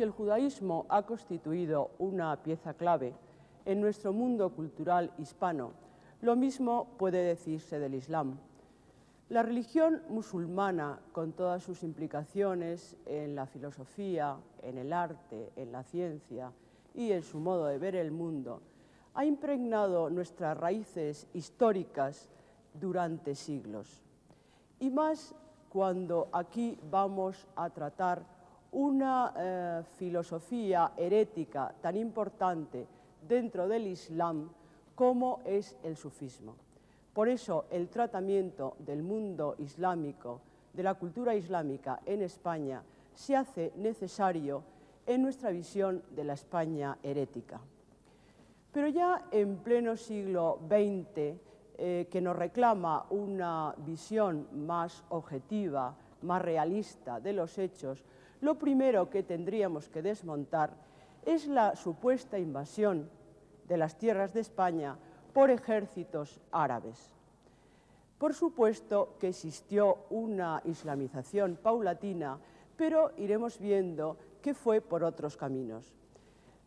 si el judaísmo ha constituido una pieza clave en nuestro mundo cultural hispano, lo mismo puede decirse del Islam. La religión musulmana, con todas sus implicaciones en la filosofía, en el arte, en la ciencia y en su modo de ver el mundo, ha impregnado nuestras raíces históricas durante siglos. Y más cuando aquí vamos a tratar una filosofía herética tan importante dentro del Islam como es el sufismo. Por eso el tratamiento del mundo islámico, de la cultura islámica en España, se hace necesario en nuestra visión de la España herética. Pero ya en pleno siglo XX, que nos reclama una visión más objetiva, más realista de los hechos, lo primero que tendríamos que desmontar es la supuesta invasión de las tierras de España por ejércitos árabes. Por supuesto que existió una islamización paulatina, pero iremos viendo que fue por otros caminos.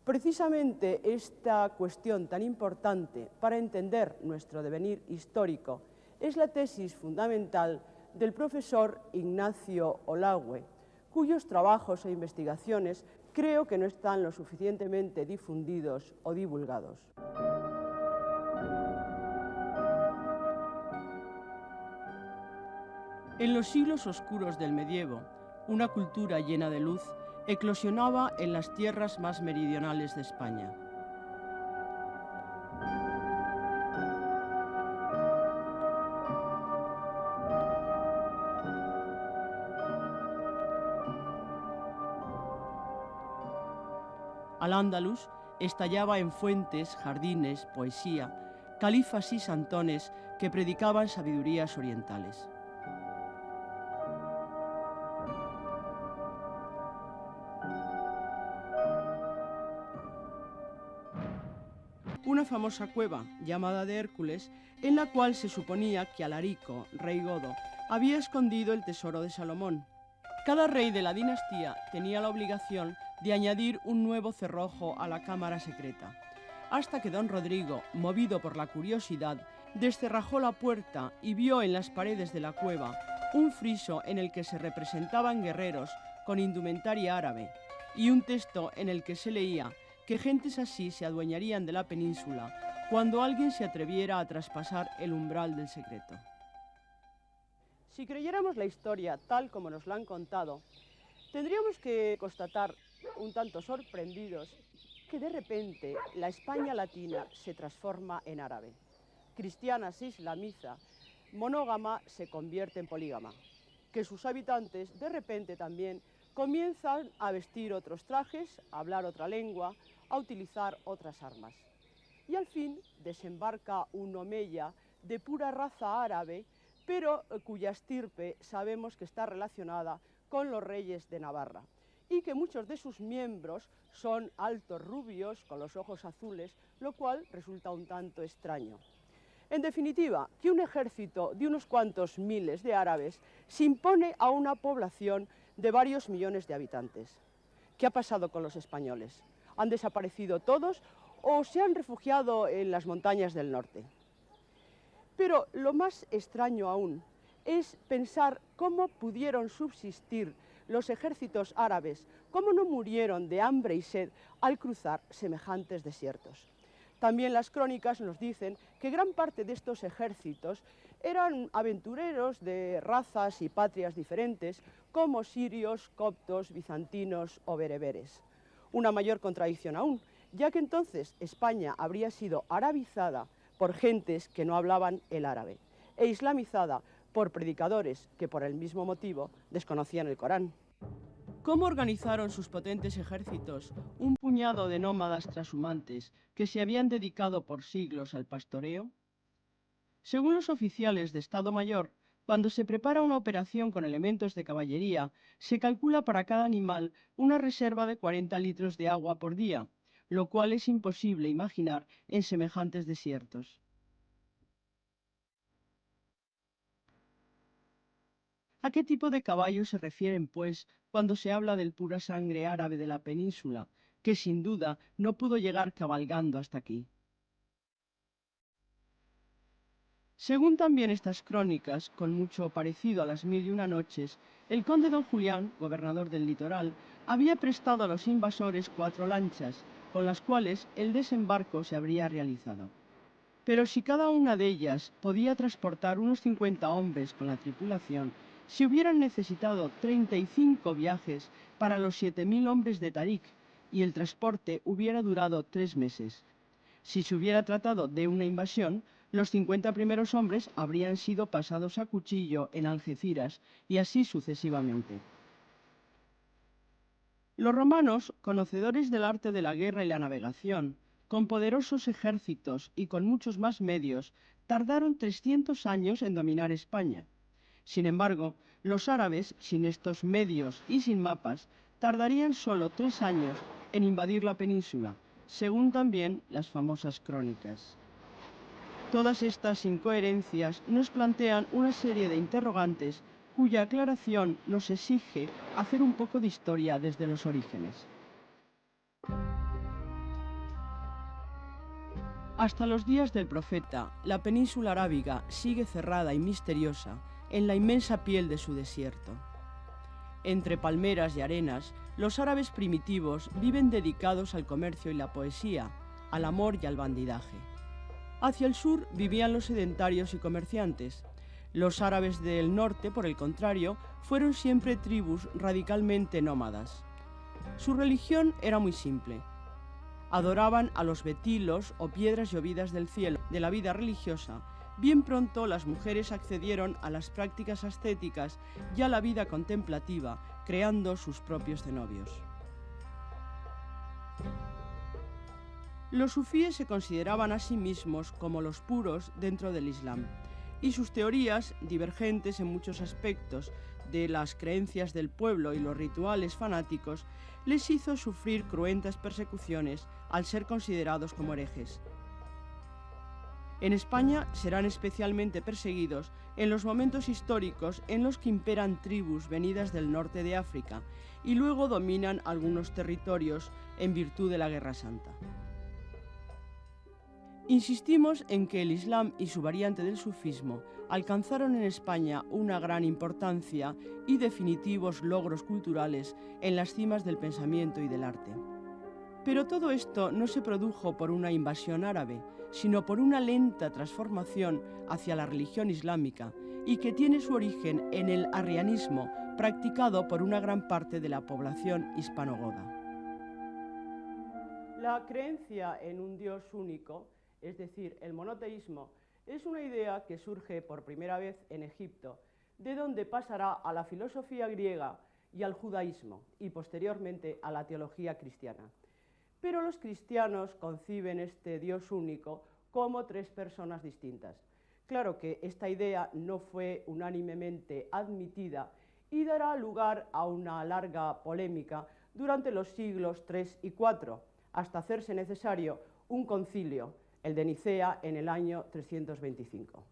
Precisamente esta cuestión tan importante para entender nuestro devenir histórico es la tesis fundamental del profesor Ignacio Olagüe, cuyos trabajos e investigaciones creo que no están lo suficientemente difundidos o divulgados. En los siglos oscuros del medievo, una cultura llena de luz eclosionaba en las tierras más meridionales de España. Al-Ándalus estallaba en fuentes, jardines, poesía, califas y santones que predicaban sabidurías orientales. Una famosa cueva, llamada de Hércules, en la cual se suponía que Alarico, rey godo, había escondido el tesoro de Salomón. Cada rey de la dinastía tenía la obligación de añadir un nuevo cerrojo a la cámara secreta, hasta que don Rodrigo, movido por la curiosidad, descerrajó la puerta y vio en las paredes de la cueva un friso en el que se representaban guerreros con indumentaria árabe y un texto en el que se leía que gentes así se adueñarían de la península cuando alguien se atreviera a traspasar el umbral del secreto. Si creyéramos la historia tal como nos la han contado, tendríamos que constatar, un tanto sorprendidos, que de repente la España latina se transforma en árabe. Cristiana se islamiza, monógama se convierte en polígama, que sus habitantes de repente también comienzan a vestir otros trajes, a hablar otra lengua, a utilizar otras armas. Y al fin desembarca un omeya de pura raza árabe, pero cuya estirpe sabemos que está relacionada con los reyes de Navarra, y que muchos de sus miembros son altos rubios, con los ojos azules, lo cual resulta un tanto extraño. En definitiva, que un ejército de unos cuantos miles de árabes se impone a una población de varios millones de habitantes. ¿Qué ha pasado con los españoles? ¿Han desaparecido todos o se han refugiado en las montañas del norte? Pero lo más extraño aún es pensar cómo pudieron subsistir los ejércitos árabes, cómo no murieron de hambre y sed al cruzar semejantes desiertos. También las crónicas nos dicen que gran parte de estos ejércitos eran aventureros de razas y patrias diferentes, como sirios, coptos, bizantinos o bereberes. Una mayor contradicción aún, ya que entonces España habría sido arabizada por gentes que no hablaban el árabe, e islamizada por predicadores que por el mismo motivo desconocían el Corán. ¿Cómo organizaron sus potentes ejércitos un puñado de nómadas trashumantes que se habían dedicado por siglos al pastoreo? Según los oficiales de Estado Mayor, cuando se prepara una operación con elementos de caballería, se calcula para cada animal una reserva de 40 litros de agua por día, lo cual es imposible imaginar en semejantes desiertos. ¿A qué tipo de caballo se refieren, pues, cuando se habla del pura sangre árabe de la península, que sin duda no pudo llegar cabalgando hasta aquí? Según también estas crónicas, con mucho parecido a las 1001 noches, el conde don Julián, gobernador del litoral, había prestado a los invasores 4 lanchas, con las cuales el desembarco se habría realizado. Pero si cada una de ellas podía transportar unos 50 hombres con la tripulación, se hubieran necesitado 35 viajes para los 7000 hombres de Tarik, y el transporte hubiera durado 3 meses. Si se hubiera tratado de una invasión, los 50 primeros hombres habrían sido pasados a cuchillo en Algeciras, y así sucesivamente. Los romanos, conocedores del arte de la guerra y la navegación, con poderosos ejércitos y con muchos más medios, tardaron 300 años en dominar España. Sin embargo, los árabes, sin estos medios y sin mapas, tardarían solo 3 años en invadir la península, según también las famosas crónicas. Todas estas incoherencias nos plantean una serie de interrogantes cuya aclaración nos exige hacer un poco de historia desde los orígenes. Hasta los días del profeta, la península arábiga sigue cerrada y misteriosa en la inmensa piel de su desierto. Entre palmeras y arenas, los árabes primitivos viven dedicados al comercio y la poesía, al amor y al bandidaje. Hacia el sur vivían los sedentarios y comerciantes. Los árabes del norte, por el contrario, fueron siempre tribus radicalmente nómadas. Su religión era muy simple. Adoraban a los betilos o piedras llovidas del cielo de la vida religiosa. Bien pronto las mujeres accedieron a las prácticas ascéticas y a la vida contemplativa, creando sus propios cenobios. Los sufíes se consideraban a sí mismos como los puros dentro del Islam, y sus teorías, divergentes en muchos aspectos de las creencias del pueblo y los rituales fanáticos, les hizo sufrir cruentas persecuciones al ser considerados como herejes. En España serán especialmente perseguidos en los momentos históricos en los que imperan tribus venidas del norte de África y luego dominan algunos territorios en virtud de la Guerra Santa. Insistimos en que el Islam y su variante del sufismo alcanzaron en España una gran importancia y definitivos logros culturales en las cimas del pensamiento y del arte. Pero todo esto no se produjo por una invasión árabe, sino por una lenta transformación hacia la religión islámica y que tiene su origen en el arrianismo practicado por una gran parte de la población hispanogoda. La creencia en un Dios único, es decir, el monoteísmo, es una idea que surge por primera vez en Egipto, de donde pasará a la filosofía griega y al judaísmo, y posteriormente a la teología cristiana. Pero los cristianos conciben este Dios único como 3 personas distintas. Claro que esta idea no fue unánimemente admitida y dará lugar a una larga polémica durante los siglos III y IV, hasta hacerse necesario un concilio, el de Nicea, en el año 325.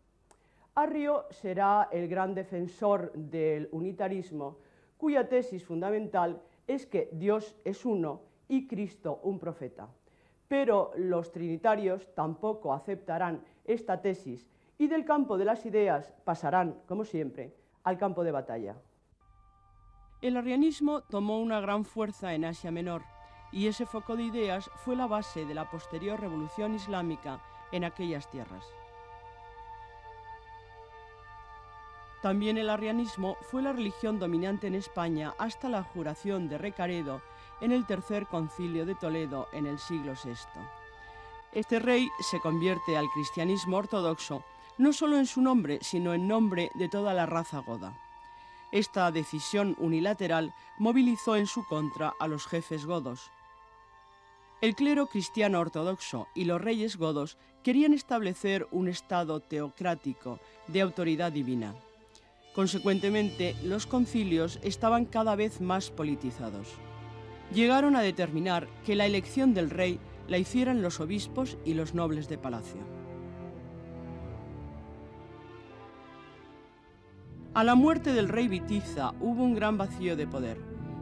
Arrio será el gran defensor del unitarismo, cuya tesis fundamental es que Dios es uno y Cristo un profeta. Pero los trinitarios tampoco aceptarán esta tesis y del campo de las ideas pasarán, como siempre, al campo de batalla. El arrianismo tomó una gran fuerza en Asia Menor, y ese foco de ideas fue la base de la posterior revolución islámica en aquellas tierras. También el arrianismo fue la religión dominante en España hasta la abjuración de Recaredo en el Tercer Concilio de Toledo en el siglo VI. Este rey se convierte al cristianismo ortodoxo no solo en su nombre, sino en nombre de toda la raza goda. Esta decisión unilateral movilizó en su contra a los jefes godos. El clero cristiano ortodoxo y los reyes godos querían establecer un estado teocrático de autoridad divina. Consecuentemente, los concilios estaban cada vez más politizados. Llegaron a determinar que la elección del rey la hicieran los obispos y los nobles de palacio. A la muerte del rey Bitiza hubo un gran vacío de poder,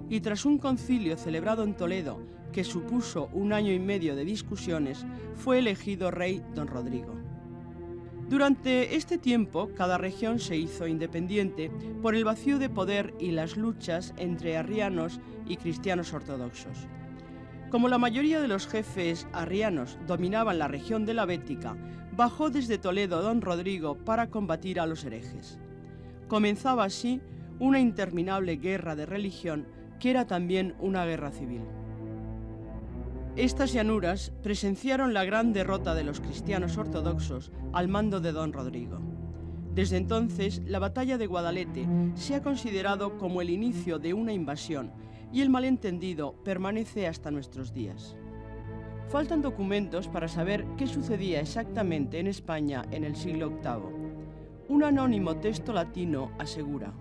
y tras un concilio celebrado en Toledo, que supuso 1 año y medio de discusiones, fue elegido rey don Rodrigo. Durante este tiempo, cada región se hizo independiente por el vacío de poder y las luchas entre arrianos y cristianos ortodoxos. Como la mayoría de los jefes arrianos dominaban la región de la Bética, bajó desde Toledo don Rodrigo para combatir a los herejes. Comenzaba así una interminable guerra de religión que era también una guerra civil. Estas llanuras presenciaron la gran derrota de los cristianos ortodoxos al mando de don Rodrigo. Desde entonces, la batalla de Guadalete se ha considerado como el inicio de una invasión y el malentendido permanece hasta nuestros días. Faltan documentos para saber qué sucedía exactamente en España en el siglo VIII. Un anónimo texto latino asegura: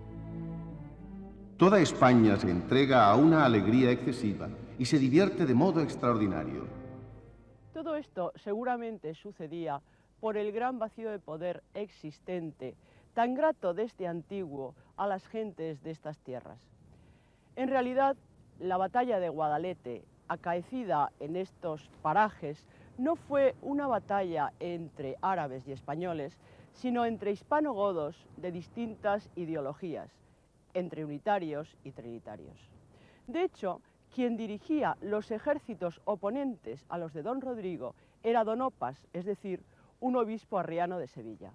toda España se entrega a una alegría excesiva y se divierte de modo extraordinario. Todo esto seguramente sucedía por el gran vacío de poder existente, tan grato desde antiguo a las gentes de estas tierras. En realidad, la batalla de Guadalete, acaecida en estos parajes, no fue una batalla entre árabes y españoles, sino entre hispano-godos de distintas ideologías, entre unitarios y trinitarios. De hecho, quien dirigía los ejércitos oponentes a los de don Rodrigo era don Opas, es decir, un obispo arriano de Sevilla.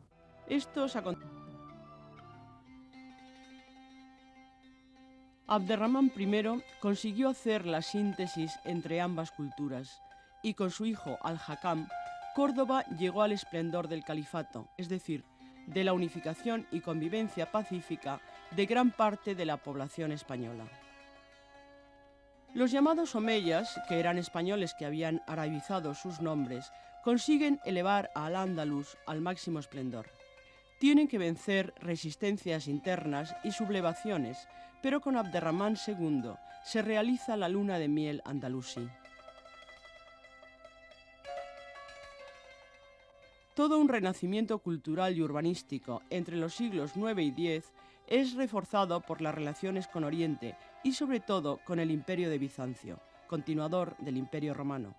Abderramán I consiguió hacer la síntesis entre ambas culturas y con su hijo Al-Hakam, Córdoba llegó al esplendor del califato, es decir, de la unificación y convivencia pacífica de gran parte de la población española. Los llamados omeyas, que eran españoles que habían arabizado sus nombres, consiguen elevar a Al-Ándalus al máximo esplendor. Tienen que vencer resistencias internas y sublevaciones, pero con Abderramán II se realiza la luna de miel andalusí. Todo un renacimiento cultural y urbanístico entre los siglos IX y X es reforzado por las relaciones con Oriente y sobre todo con el Imperio de Bizancio, continuador del Imperio Romano.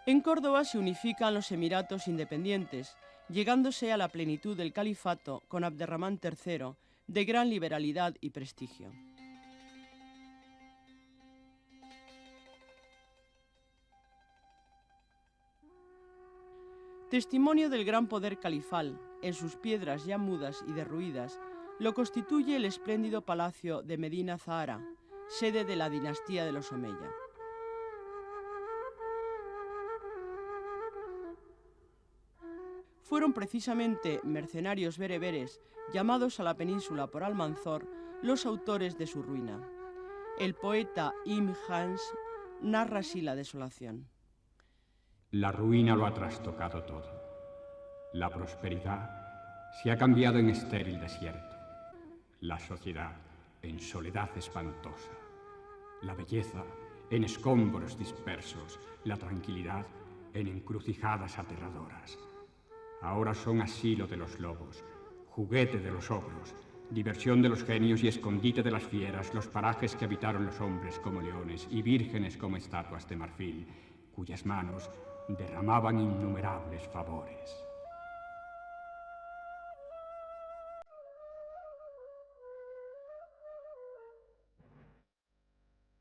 En Córdoba se unifican los emiratos independientes, llegándose a la plenitud del califato con Abderramán III, de gran liberalidad y prestigio. Testimonio del gran poder califal, en sus piedras ya mudas y derruidas, lo constituye el espléndido palacio de Medina Zahara, sede de la dinastía de los Omeya. Fueron precisamente mercenarios bereberes, llamados a la península por Almanzor, los autores de su ruina. El poeta Ibn Hans narra así la desolación. La ruina lo ha trastocado todo. La prosperidad se ha cambiado en estéril desierto. La sociedad en soledad espantosa. La belleza en escombros dispersos. La tranquilidad en encrucijadas aterradoras. Ahora son asilo de los lobos, juguete de los ogros, diversión de los genios y escondite de las fieras, los parajes que habitaron los hombres como leones y vírgenes como estatuas de marfil, cuyas manos derramaban innumerables favores.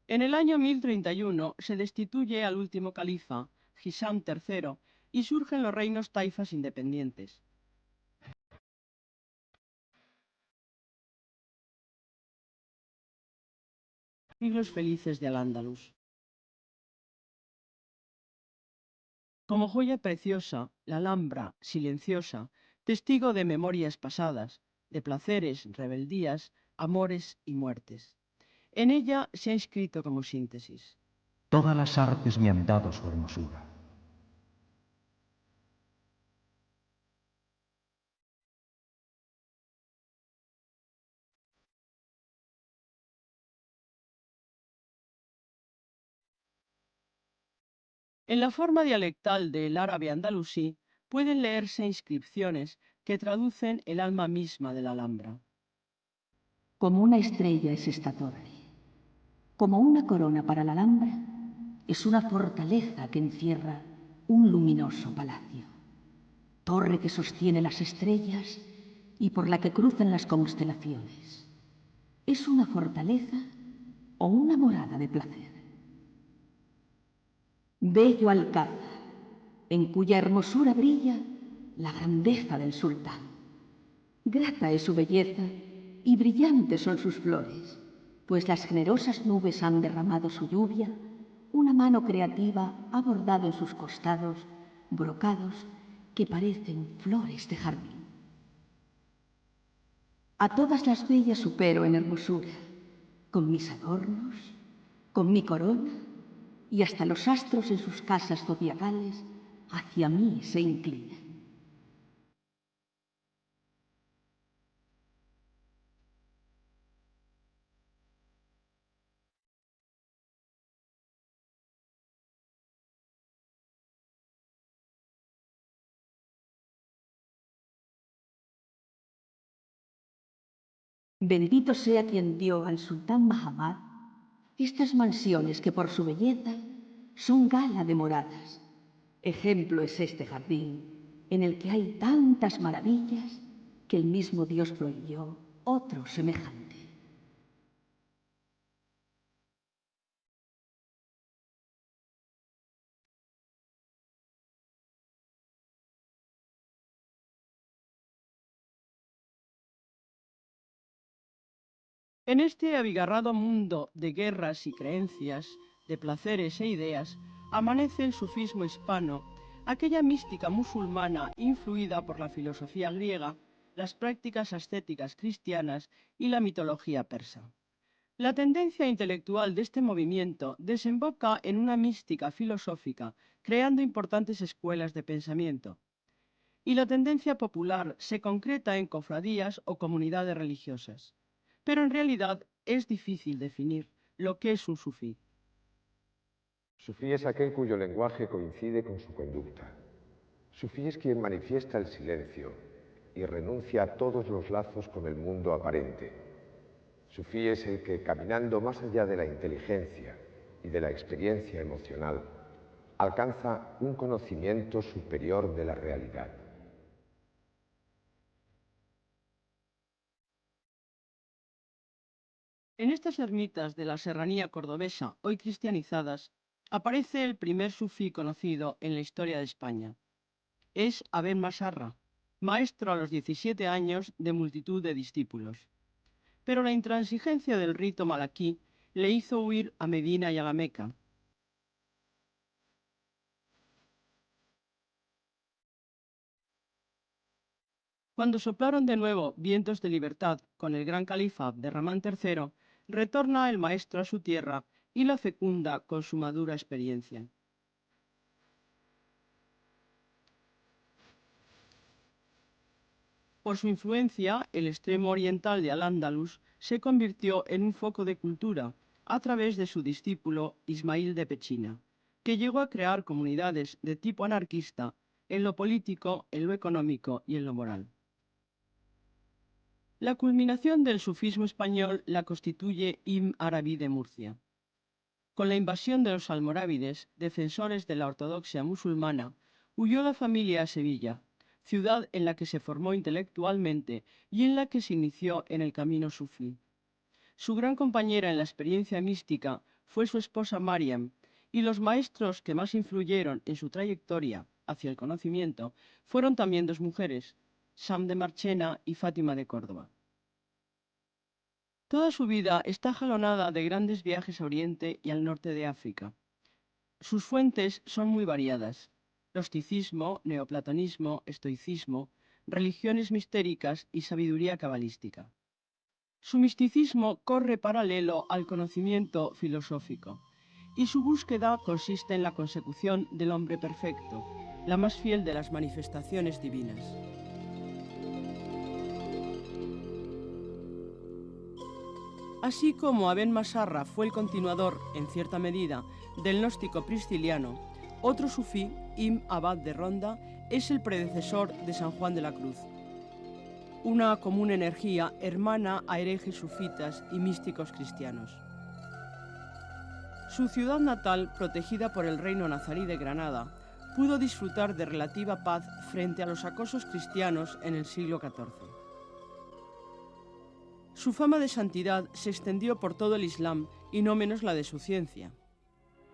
En el año 1031 se destituye al último califa, Hisam III, y surgen los reinos taifas independientes. Siglos felices de Al-Ándalus. Como joya preciosa, la Alhambra, silenciosa, testigo de memorias pasadas, de placeres, rebeldías, amores y muertes. En ella se ha inscrito como síntesis: todas las artes me han dado su hermosura. En la forma dialectal del árabe andalusí pueden leerse inscripciones que traducen el alma misma de la Alhambra. Como una estrella es esta torre, como una corona para la Alhambra, es una fortaleza que encierra un luminoso palacio. Torre que sostiene las estrellas y por la que cruzan las constelaciones. ¿Es una fortaleza o una morada de placer? Bello alcázar, en cuya hermosura brilla la grandeza del sultán. Grata es su belleza y brillantes son sus flores, pues las generosas nubes han derramado su lluvia, una mano creativa ha bordado en sus costados brocados que parecen flores de jardín. A todas las bellas supero en hermosura, con mis adornos, con mi corona, y hasta los astros en sus casas zodiacales hacia mí se inclinan. Bendito sea quien dio al sultán Mahamad estas mansiones que por su belleza son gala de moradas. Ejemplo es este jardín en el que hay tantas maravillas que el mismo Dios prohibió otro semejante. En este abigarrado mundo de guerras y creencias, de placeres e ideas, amanece el sufismo hispano, aquella mística musulmana influida por la filosofía griega, las prácticas ascéticas cristianas y la mitología persa. La tendencia intelectual de este movimiento desemboca en una mística filosófica, creando importantes escuelas de pensamiento. Y la tendencia popular se concreta en cofradías o comunidades religiosas. Pero en realidad es difícil definir lo que es un sufí. Sufí es aquel cuyo lenguaje coincide con su conducta. Sufí es quien manifiesta el silencio y renuncia a todos los lazos con el mundo aparente. Sufí es el que, caminando más allá de la inteligencia y de la experiencia emocional, alcanza un conocimiento superior de la realidad. En estas ermitas de la serranía cordobesa, hoy cristianizadas, aparece el primer sufí conocido en la historia de España. Es Aben Masarra, maestro a los 17 años de multitud de discípulos. Pero la intransigencia del rito malaquí le hizo huir a Medina y a la Meca. Cuando soplaron de nuevo vientos de libertad con el gran califa Abderramán III, retorna el maestro a su tierra y la fecunda con su madura experiencia. Por su influencia, el extremo oriental de Al-Ándalus se convirtió en un foco de cultura a través de su discípulo Ismail de Pechina, que llegó a crear comunidades de tipo anarquista en lo político, en lo económico y en lo moral. La culminación del sufismo español la constituye Ibn Arabi de Murcia. Con la invasión de los almorávides, defensores de la ortodoxia musulmana, huyó la familia a Sevilla, ciudad en la que se formó intelectualmente y en la que se inició en el camino sufí. Su gran compañera en la experiencia mística fue su esposa Mariam, y los maestros que más influyeron en su trayectoria hacia el conocimiento fueron también dos mujeres, Sam de Marchena y Fátima de Córdoba. Toda su vida está jalonada de grandes viajes a Oriente y al norte de África. Sus fuentes son muy variadas: gnosticismo, neoplatonismo, estoicismo, religiones mistéricas y sabiduría cabalística. Su misticismo corre paralelo al conocimiento filosófico, y su búsqueda consiste en la consecución del hombre perfecto, la más fiel de las manifestaciones divinas. Así como Aben Masarra fue el continuador, en cierta medida, del gnóstico prisciliano, otro sufí, Ibn Abad de Ronda, es el predecesor de San Juan de la Cruz, una común energía hermana a herejes sufitas y místicos cristianos. Su ciudad natal, protegida por el reino nazarí de Granada, pudo disfrutar de relativa paz frente a los acosos cristianos en el siglo XIV. Su fama de santidad se extendió por todo el Islam y no menos la de su ciencia.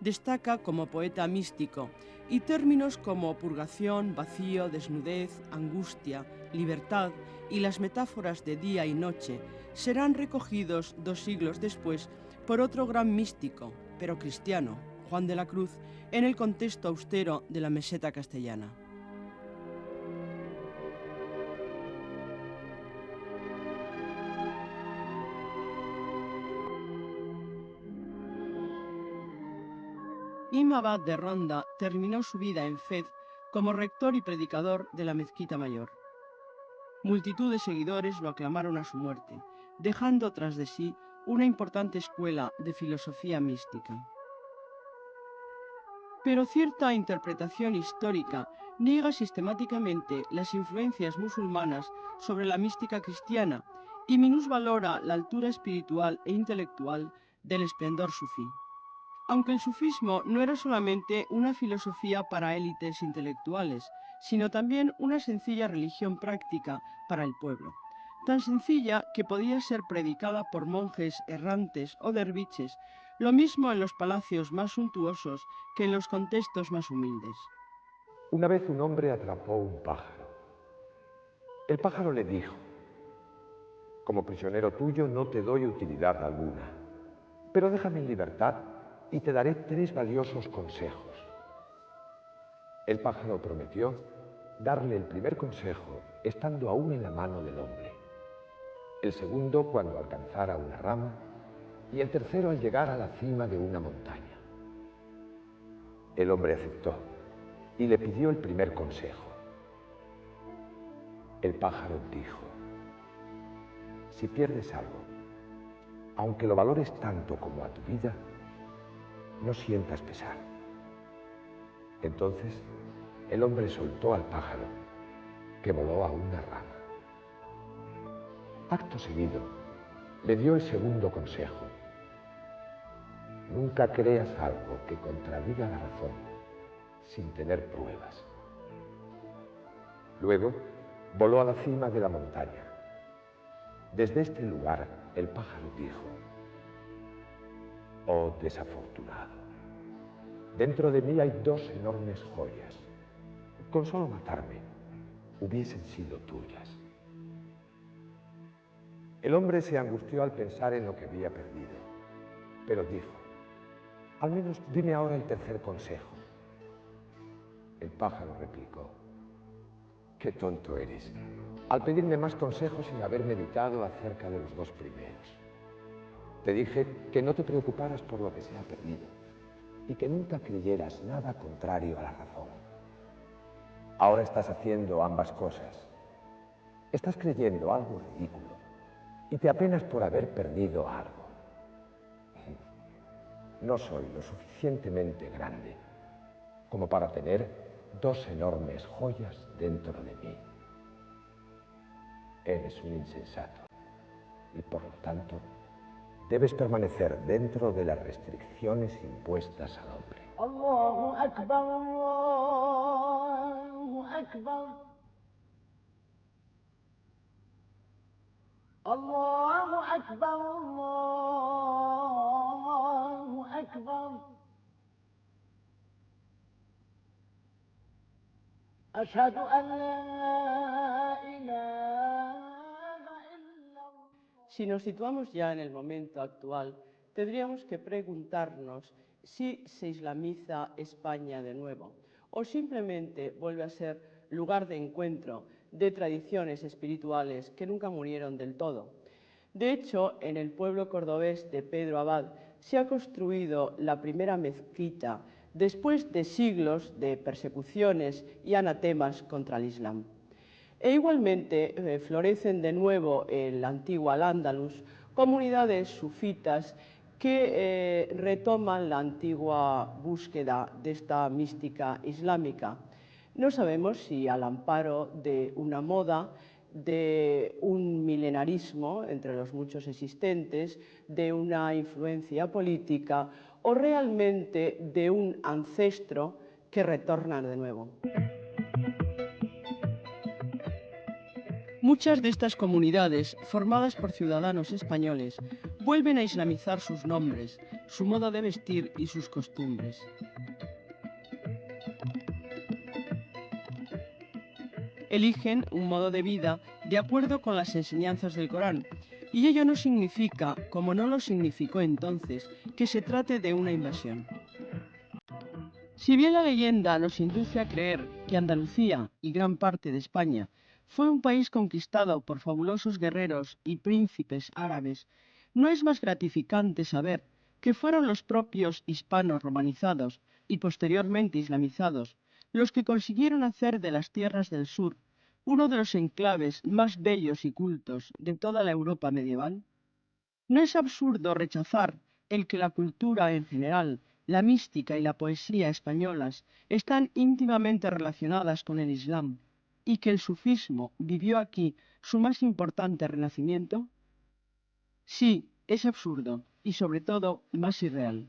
Destaca como poeta místico y términos como purgación, vacío, desnudez, angustia, libertad y las metáforas de día y noche serán recogidos 2 siglos después por otro gran místico, pero cristiano, Juan de la Cruz, en el contexto austero de la meseta castellana. Ibn Abad de Ronda terminó su vida en Fez como rector y predicador de la Mezquita Mayor. Multitud de seguidores lo aclamaron a su muerte, dejando tras de sí una importante escuela de filosofía mística. Pero cierta interpretación histórica niega sistemáticamente las influencias musulmanas sobre la mística cristiana y minusvalora la altura espiritual e intelectual del esplendor sufí. Aunque el sufismo no era solamente una filosofía para élites intelectuales, sino también una sencilla religión práctica para el pueblo, tan sencilla que podía ser predicada por monjes errantes o derviches, lo mismo en los palacios más suntuosos que en los contextos más humildes. Una vez un hombre atrapó un pájaro. El pájaro le dijo: como prisionero tuyo no te doy utilidad alguna, pero déjame en libertad y te daré 3 valiosos consejos. El pájaro prometió darle el primer consejo estando aún en la mano del hombre, el segundo cuando alcanzara una rama y el tercero al llegar a la cima de una montaña. El hombre aceptó y le pidió el primer consejo. El pájaro dijo: si pierdes algo, aunque lo valores tanto como a tu vida, no sientas pesar. Entonces el hombre soltó al pájaro, que voló a una rama. Acto seguido, le dio el segundo consejo: nunca creas algo que contradiga la razón sin tener pruebas. Luego voló a la cima de la montaña. Desde este lugar el pájaro dijo: oh desafortunado, dentro de mí hay 2 enormes joyas. Con solo matarme, hubiesen sido tuyas. El hombre se angustió al pensar en lo que había perdido, pero dijo: al menos dime ahora el tercer consejo. El pájaro replicó: qué tonto eres, al pedirme más consejos sin haber meditado acerca de los 2 primeros. Te dije que no te preocuparas por lo que se ha perdido y que nunca creyeras nada contrario a la razón. Ahora estás haciendo ambas cosas. Estás creyendo algo ridículo y te apenas por haber perdido algo. No soy lo suficientemente grande como para tener 2 enormes joyas dentro de mí. Eres un insensato y por lo tanto debes permanecer dentro de las restricciones impuestas al hombre. Allahu Akbar, Allahu Akbar. Allahu Akbar, Allahu Akbar. Ashhadu an la ilaha illallah. Si nos situamos ya en el momento actual, tendríamos que preguntarnos si se islamiza España de nuevo o simplemente vuelve a ser lugar de encuentro de tradiciones espirituales que nunca murieron del todo. De hecho, en el pueblo cordobés de Pedro Abad se ha construido la primera mezquita después de siglos de persecuciones y anatemas contra el Islam. E igualmente florecen de nuevo en la antigua Al-Ándalus comunidades sufitas que retoman la antigua búsqueda de esta mística islámica. No sabemos si al amparo de una moda de un milenarismo entre los muchos existentes, de una influencia política o realmente de un ancestro que retorna de nuevo. Muchas de estas comunidades, formadas por ciudadanos españoles, vuelven a islamizar sus nombres, su modo de vestir y sus costumbres. Eligen un modo de vida de acuerdo con las enseñanzas del Corán, y ello no significa, como no lo significó entonces, que se trate de una invasión. Si bien la leyenda nos induce a creer que Andalucía y gran parte de España fue un país conquistado por fabulosos guerreros y príncipes árabes, no es más gratificante saber que fueron los propios hispanos romanizados y posteriormente islamizados los que consiguieron hacer de las tierras del sur uno de los enclaves más bellos y cultos de toda la Europa medieval. ¿No es absurdo rechazar el que la cultura en general, la mística y la poesía españolas están íntimamente relacionadas con el Islam y que el sufismo vivió aquí su más importante renacimiento? Sí, es absurdo y sobre todo más irreal.